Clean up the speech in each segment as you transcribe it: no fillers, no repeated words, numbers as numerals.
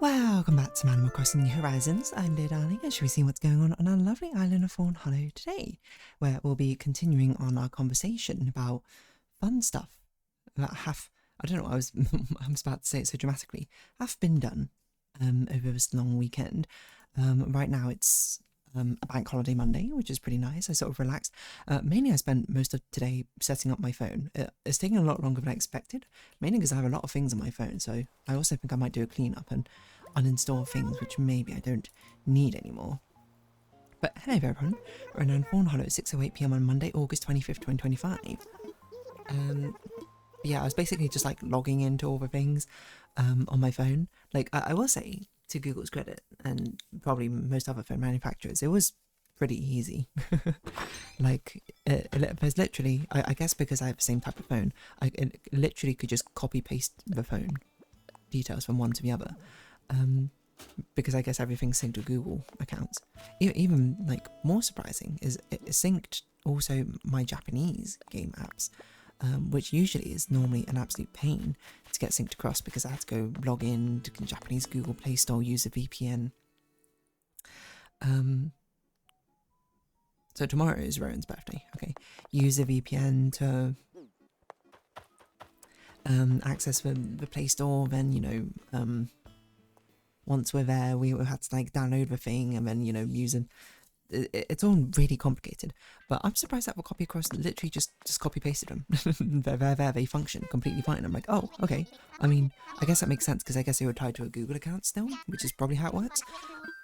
Welcome back to Animal Crossing New Horizons. I'm Dear Darling, and shall we see what's going on our lovely island of Fawnhallow today, where we'll be continuing on our conversation about fun stuff that I don't know what I was about to say it so dramatically, have been done over this long weekend. Right now it's a bank holiday Monday, which is pretty nice. I sort of relaxed. Mainly I spent most of today setting up my phone. It's taking a lot longer than I expected, mainly because I have a lot of things on my phone, so I also think I might do a cleanup and uninstall things which maybe I don't need anymore. But hello everyone, we're in Fawnhallow at 6:08 PM on Monday, August 25th, 2025. Yeah, I was basically just like logging into all the things on my phone. Like, I will say, to Google's credit, and probably most other phone manufacturers, it was pretty easy. Like, there's literally, I guess because I have the same type of phone, I literally could just copy paste the phone details from one to the other. Because I guess everything's synced to Google accounts. Even like more surprising is it synced also my Japanese game apps, which usually is normally an absolute pain to get synced across because I had to go log in to Japanese Google Play Store, use a VPN. So tomorrow is Rowan's birthday. Okay, use a VPN to access the Play Store. Then once we're there, we had to like download the thing and then use it. It's all really complicated. But I'm surprised that the copy across literally just copy pasted them. They function completely fine. I'm like, oh, okay. I mean, I guess that makes sense because I guess they were tied to a Google account still, which is probably how it works.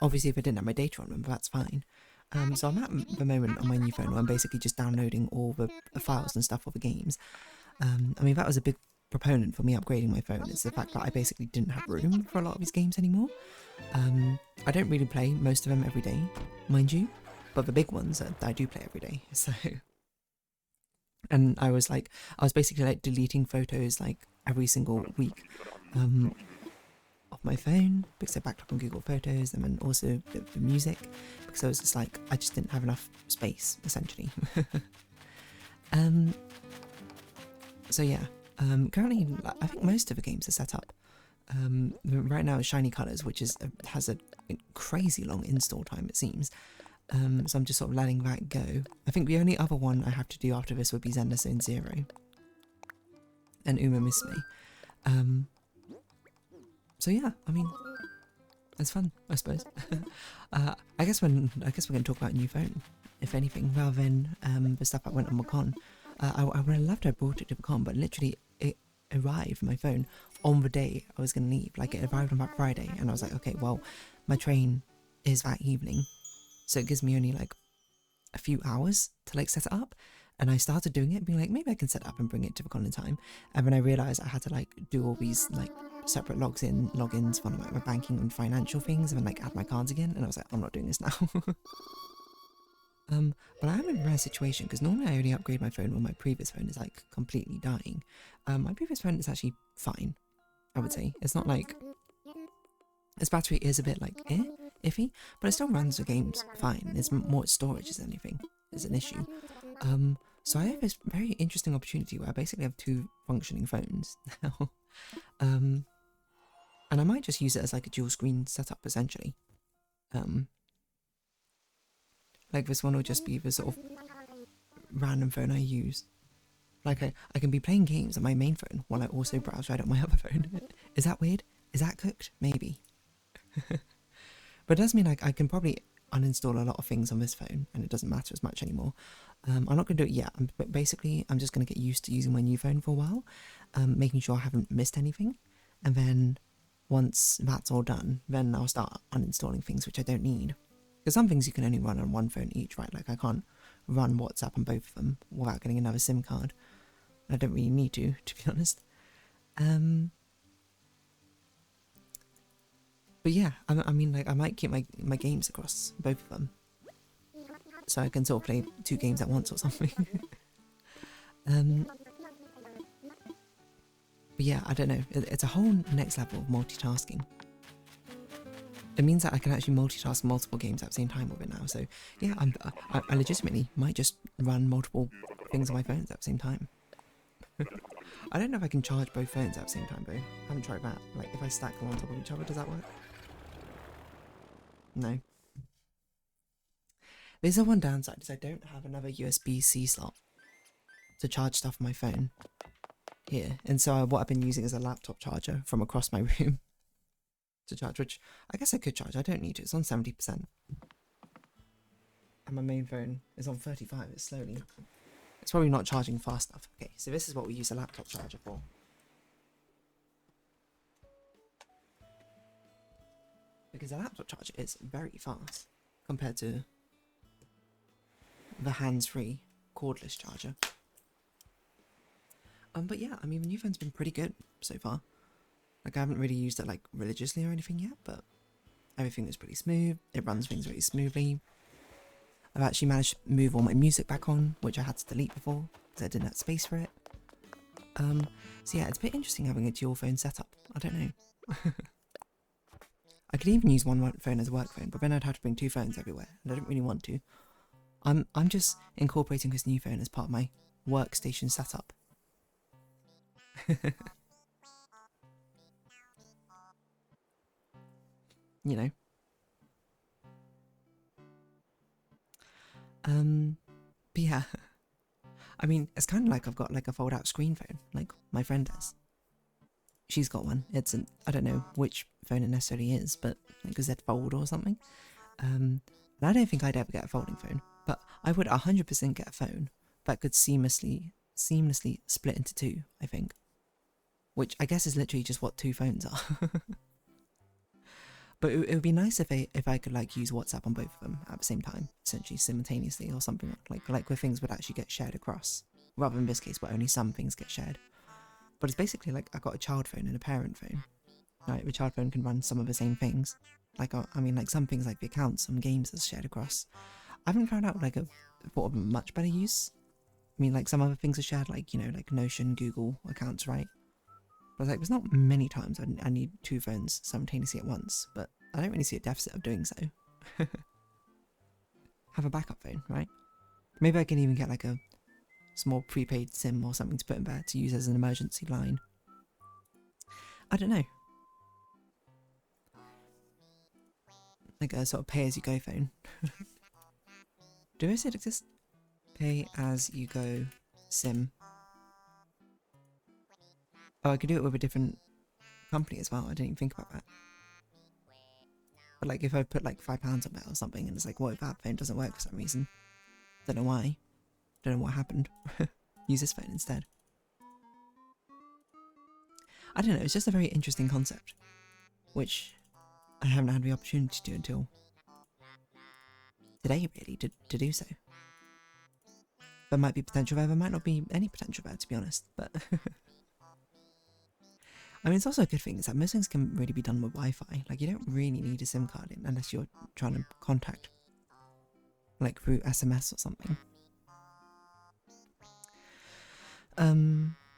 Obviously, if I didn't have my data on them, but that's fine. So I'm at the moment on my new phone where I'm basically just downloading all the files and stuff for the games. I mean, that was a big proponent for me upgrading my phone, is the fact that I basically didn't have room for a lot of these games anymore. I don't really play most of them every day, mind you, but the big ones I do play every day. So, and I was basically like deleting photos like every single week off my phone because I backed up on Google Photos, and then also the music because I was just like, I just didn't have enough space essentially. So yeah. Currently, I think most of the games are set up. Right now, it's Shiny Colors, which has a crazy long install time, it seems. So I'm just sort of letting that go. I think the only other one I have to do after this would be Zelda Zone Zero and Uma Miss Me. So yeah, I mean, it's fun, I suppose. I guess we're going to talk about a new phone, if anything, rather than the stuff that went on the con. I would have loved to have brought it to the con, but literally it arrived, my phone, on the day I was going to leave. Like, it arrived on that Friday, and I was like, okay, well, my train is that evening, so it gives me only like a few hours to like set it up. And I started doing it, being like, maybe I can set it up and bring it to the con in time. And then I realised I had to like do all these like separate logins for like my banking and financial things, and then like add my cards again. And I was like, I'm not doing this now. But I'm in a rare situation because normally I only upgrade my phone when my previous phone is like completely dying. My previous phone is actually fine, I would say. It's not like, its battery is a bit like iffy, but it still runs the games fine. It's more storage as anything is an issue. So I have this very interesting opportunity where I basically have two functioning phones now. And I might just use it as like a dual screen setup essentially. Like, this one will just be the sort of random phone I use. Like, I can be playing games on my main phone while I also browse right on my other phone. Is that weird? Is that cooked? Maybe. But it does mean like I can probably uninstall a lot of things on this phone, and it doesn't matter as much anymore. I'm not going to do it yet, but basically I'm just going to get used to using my new phone for a while, making sure I haven't missed anything. And then once that's all done, then I'll start uninstalling things which I don't need. Because some things you can only run on one phone each, right? Like, I can't run WhatsApp on both of them without getting another SIM card. I don't really need to be honest. But yeah, I mean, like, I might keep my games across both of them, so I can sort of play two games at once or something. But yeah, I don't know. It's a whole next level of multitasking. It means that I can actually multitask multiple games at the same time with it now. So yeah, I legitimately might just run multiple things on my phones at the same time. I don't know if I can charge both phones at the same time though. I haven't tried that. Like if I stack them on top of each other, does that work? No. There's the one downside is I don't have another USB-C slot to charge stuff on my phone here. And so what I've been using is a laptop charger from across my room to charge, which I guess I could charge. I don't need to. It's on 70%. And my main phone is on 35. It's slowly. It's probably not charging fast enough. Okay, so this is what we use a laptop charger for. Because a laptop charger is very fast compared to the hands-free cordless charger. But yeah, I mean, the new phone's been pretty good so far. Like, I haven't really used it, like, religiously or anything yet, but everything is pretty smooth. It runs things very smoothly. I've actually managed to move all my music back on, which I had to delete before, because I didn't have space for it. So yeah, it's a bit interesting having a dual phone setup. I don't know. I could even use one phone as a work phone, but then I'd have to bring two phones everywhere, and I don't really want to. I'm just incorporating this new phone as part of my workstation setup. You know. But yeah. I mean, it's kind of like I've got like a fold-out screen phone, like my friend does. She's got one. It's an, I don't know which phone it necessarily is, but like a Z Fold or something. And I don't think I'd ever get a folding phone, but I would 100% get a phone that could seamlessly split into two, I think. Which I guess is literally just what two phones are. But it would be nice if I could like use WhatsApp on both of them at the same time, essentially simultaneously, or something like where things would actually get shared across, rather than this case where only some things get shared. But it's basically like I've got a child phone and a parent phone. Right, the child phone can run some of the same things. Like I mean, like some things like the accounts, some games are shared across. I haven't found out like thought of a much better use. I mean, like some other things are shared, like you know, like Notion, Google accounts, right? But like, there's not many times I need two phones simultaneously at once, but I don't really see a deficit of doing so. Have a backup phone, right? Maybe I can even get like a small prepaid SIM or something to put in there to use as an emergency line. I don't know. Like a sort of pay-as-you-go phone. Do I say it exists? Pay-as-you-go SIM. Oh, I could do it with a different company as well. I didn't even think about that. But like if I put like £5 on it or something and it's like, what if that phone doesn't work for some reason? Don't know why. Don't know what happened. Use this phone instead. I don't know, it's just a very interesting concept. Which I haven't had the opportunity to do until today really, to do so. There might be potential there might not be any potential there, to be honest, but I mean, it's also a good thing is that most things can really be done with Wi-Fi. Like, you don't really need a SIM card in unless you're trying to contact, like, through SMS or something.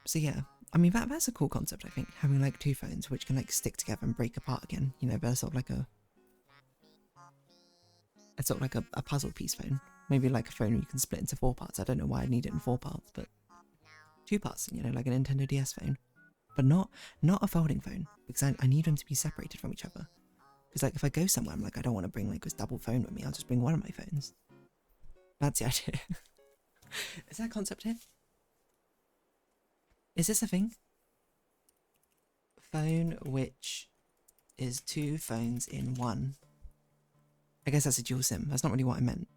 So yeah, I mean, that's a cool concept, I think, having, like, two phones which can, like, stick together and break apart again. You know, they're sort of like a puzzle piece phone. Maybe, like, a phone you can split into 4 parts. I don't know why I need it in 4 parts, but 2 parts, you know, like a Nintendo DS phone. But not a folding phone, because I need them to be separated from each other. Because like if I go somewhere, I'm like, I don't want to bring like this double phone with me, I'll just bring one of my phones. That's the idea. Is that a concept here? Is this a thing? Phone which is 2 phones in 1. I guess that's a dual SIM, that's not really what I meant.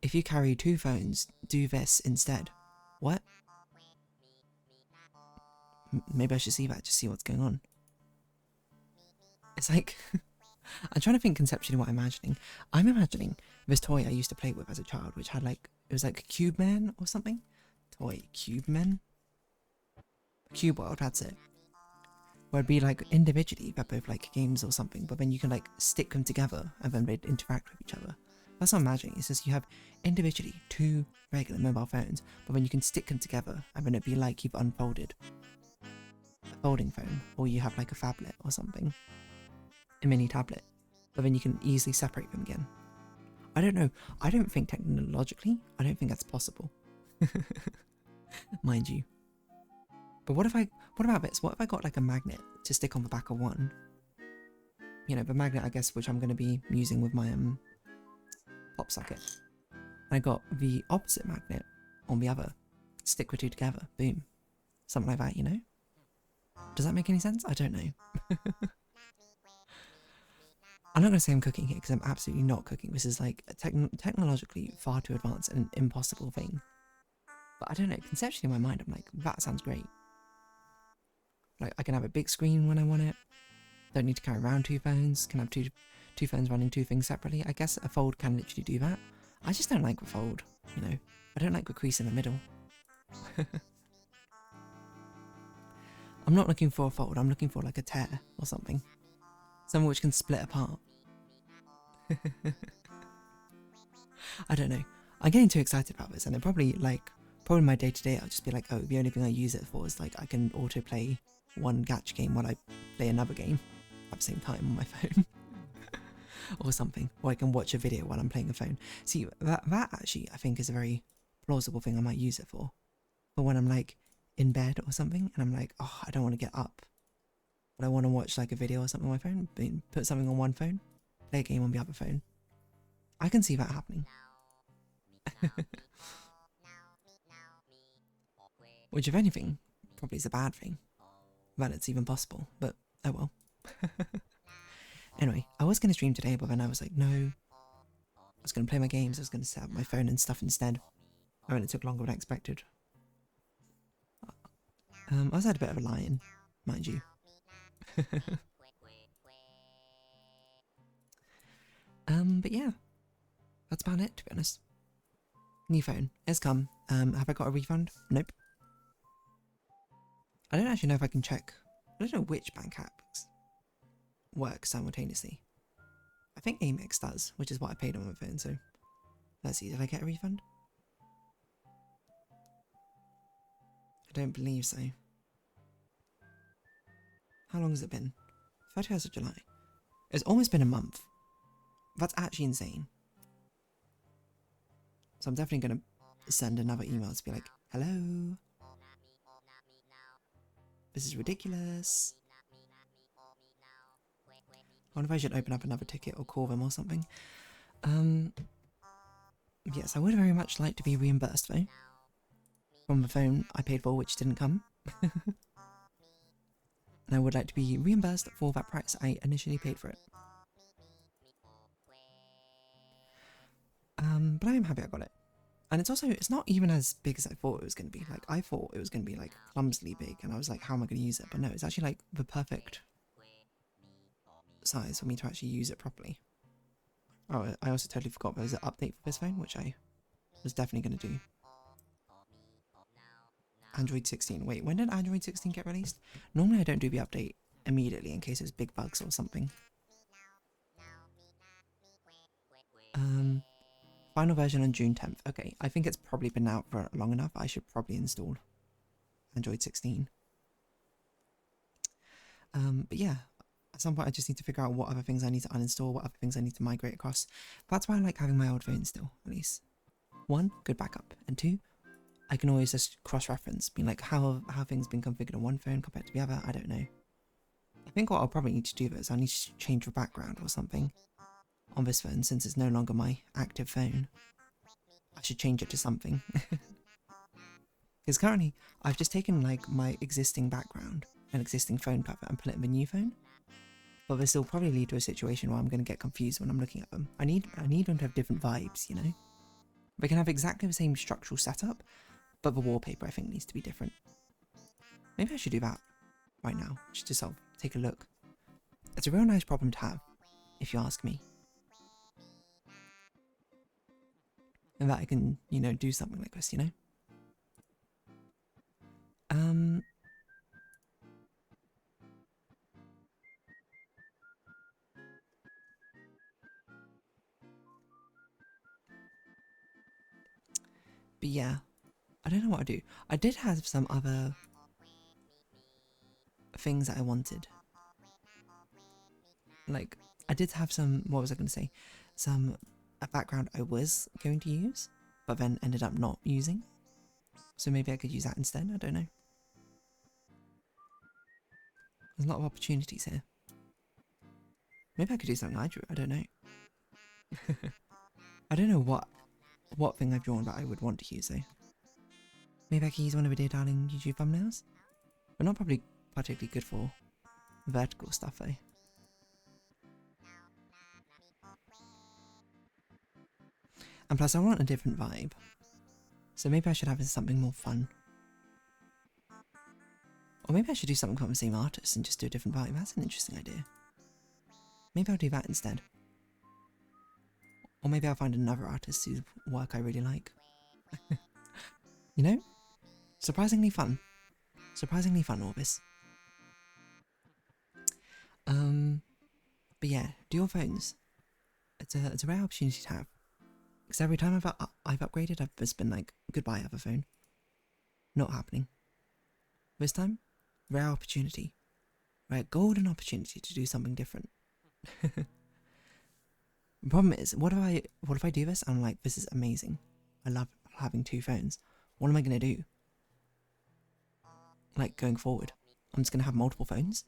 If you carry 2 phones, do this instead. What? Maybe I should see that, just see what's going on. It's like, I'm trying to think conceptually what I'm imagining. I'm imagining this toy I used to play with as a child, which had like, it was like a Cube Man or something? Toy, Cube Man? Cube World, that's it. Where it'd be like individually, they're both like games or something, but then you can like stick them together and then they'd interact with each other. That's what I'm imagining. It's just you have individually 2 regular mobile phones, but then you can stick them together and then it'd be like you've unfolded a folding phone, or you have like a phablet or something, a mini tablet, but then you can easily separate them again. I don't know. I don't think technologically, I don't think that's possible. mind you. But what about this? What if I got like a magnet to stick on the back of one? You know, the magnet, I guess, which I'm going to be using with my pop socket. I got the opposite magnet on the other. Stick the two together. Boom. Something like that, you know? Does that make any sense? I don't know. I'm not going to say I'm cooking here because I'm absolutely not cooking. This is like a technologically far too advanced and an impossible thing. But I don't know, conceptually in my mind I'm like, that sounds great. Like I can have a big screen when I want it. Don't need to carry around two phones. Can have two phones running two things separately. I guess a fold can literally do that. I just don't like the fold, you know. I don't like the crease in the middle. I'm not looking for a fold, I'm looking for like a tear or something. Something which can split apart. I don't know. I'm getting too excited about this, and it probably my day to day I'll just be like, oh, the only thing I use it for is like I can autoplay one gacha game while I play another game at the same time on my phone. Or something. Or I can watch a video while I'm playing a phone. See, that actually I think is a very plausible thing I might use it for. But when I'm like in bed or something and I'm like, oh, I don't want to get up, but I want to watch like a video or something on my phone, put something on one phone, play a game on the other phone. I can see that happening. Which, if anything, probably is a bad thing. That it's even possible, but oh well. Anyway, I was going to stream today, but then I was like, no. I was going to play my games, I was going to set up my phone and stuff instead. I mean, it took longer than I expected. I was at a bit of a lie-in, mind you. But yeah, that's about it, to be honest. New phone, it's come. Have I got a refund? Nope. I don't actually know if I can check. I don't know which bank apps work simultaneously. I think Amex does, which is what I paid on my phone, so let's see, did I get a refund? I don't believe so. How long has it been? 31st of July. It's almost been a month. That's actually insane. So I'm definitely going to send another email to be like, hello? This is ridiculous. I wonder if I should open up another ticket or call them or something. Yes, I would very much like to be reimbursed though. From the phone I paid for, which didn't come. And I would like to be reimbursed for that price I initially paid for it. But I am happy I got it. And it's not even as big as I thought it was going to be. Like, I thought it was going to be like clumsily big, and I was like, how am I going to use it? But no, it's actually like the perfect size for me to actually use it properly. Oh, I also totally forgot there was an update for this phone, which I was definitely going to do. Android 16. Wait, when did Android 16 get released? Normally I don't do the update immediately in case there's big bugs or something. Final version on June 10th. Okay, I think it's probably been out for long enough. I should probably install Android 16. But yeah, at some point I just need to figure out what other things I need to uninstall, what other things I need to migrate across. That's why I like having my old phone still, at least. 1, good backup, and 2, I can always just cross-reference, being like, how have things been configured on one phone compared to the other? I don't know. I think what I'll probably need to do is I need to change the background or something on this phone, since it's no longer my active phone. I should change it to something. Because currently, I've just taken like my existing background, an existing phone cover, and put it in the new phone. But this will probably lead to a situation where I'm going to get confused when I'm looking at them. I need them to have different vibes, you know? They can have exactly the same structural setup, but the wallpaper I think needs to be different. Maybe I should do that right now, just to sort of take a look. It's a real nice problem to have, if you ask me. And that I can, you know, do something like this, you know? But yeah, I don't know what to do. I did have some other things that I wanted. Like, I did have some, what was I going to say? A background I was going to use, but then ended up not using. So maybe I could use that instead, I don't know. There's a lot of opportunities here. Maybe I could do something I drew, I don't know. I don't know what thing I've drawn that I would want to use though. Maybe I could use one of the Dear Darling YouTube thumbnails? But not probably particularly good for vertical stuff though. And plus I want a different vibe. So maybe I should have something more fun. Or maybe I should do something from the same artist and just do a different vibe. That's an interesting idea. Maybe I'll do that instead. Or maybe I'll find another artist whose work I really like. You know? Surprisingly fun. Surprisingly fun, all this. But yeah, dual phones. It's a rare opportunity to have. Because every time I've upgraded, I've just been like, goodbye, other phone. Not happening. This time, rare opportunity. Rare golden opportunity to do something different. The problem is, what if I do this and I'm like, this is amazing. I love having two phones. What am I going to do? Like, going forward. I'm just going to have multiple phones?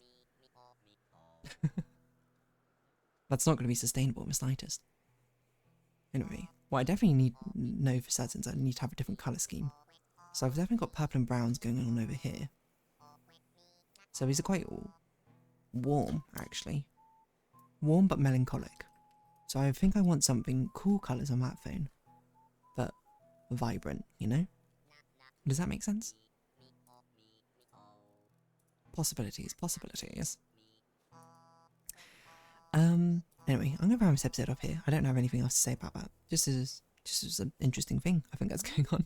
That's not going to be sustainable in the slightest. Anyway, what I definitely know for certain is I need to have a different colour scheme. So I've definitely got purple and browns going on over here. So these are quite warm, actually. Warm but melancholic. So I think I want something cool colours on that phone. But vibrant, you know? Does that make sense? Possibilities, possibilities. Anyway, I'm going to round this episode off here. I don't have anything else to say about that. Just as an interesting thing I think that's going on.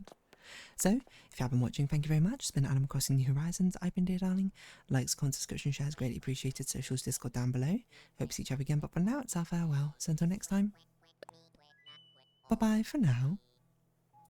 So, if you have been watching, thank you very much. It's been Animal Crossing New Horizons. I've been Dear Darling. Likes, comments, subscription, shares, greatly appreciated. Socials, Discord down below. Hope to see each other again, but for now, it's our farewell. So until next time, bye-bye for now.